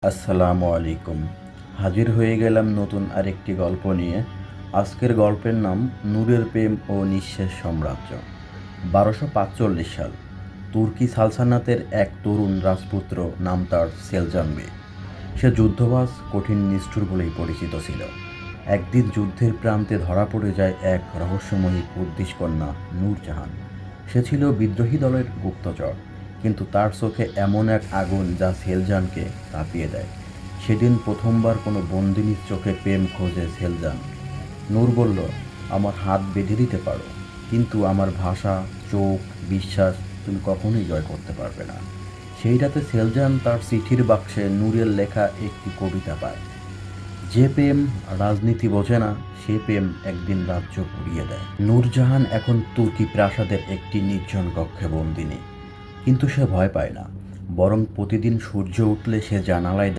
আসসালামু আলাইকুম। হাজির হয়ে গেলাম নতুন আরেকটি গল্প নিয়ে। আজকের গল্পের নাম নূরের প্রেম ও নিঃশেষ সাম্রাজ্য। 1245 সাল। তুর্কি সালতানাতের এক তরুণ রাজপুত্র, নাম তার সেলজান বে। সে যুদ্ধবাজ, কঠিন, নিষ্ঠুর বলেই পরিচিত ছিল। একদিন যুদ্ধের প্রান্তে ধরা পড়ে যায় এক রহস্যময়ী কুর্দিশ কন্যা, নূরজাহান। সে ছিল বিদ্রোহী দলের গুপ্তচর, কিন্তু তার চোখে এমন এক আগুন যা সেলজানকে কাঁপিয়ে দেয়। সেদিন প্রথমবার কোনো বন্দিনীর চোখে প্রেম খোঁজে সেলজান। নূর বলল, আমার হাত বেঁধে দিতে পারো, কিন্তু আমার ভাষা, চোখ, বিশ্বাস তুমি কখনোই জয় করতে পারবে না। সেই রাতে সেলজান তার চিঠির বাক্সে নূরের লেখা একটি কবিতা পায়। যে প্রেম রাজনীতি বোঝে না, সে প্রেম একদিন রাজ্য পুড়িয়ে দেয়। নূরজাহান এখন তুর্কি প্রাসাদের একটি নির্জন কক্ষে বন্দিনী। কিন্তু সে ভয় পায় না, বরং প্রতিদিন সূর্য উঠলে সে জানালায়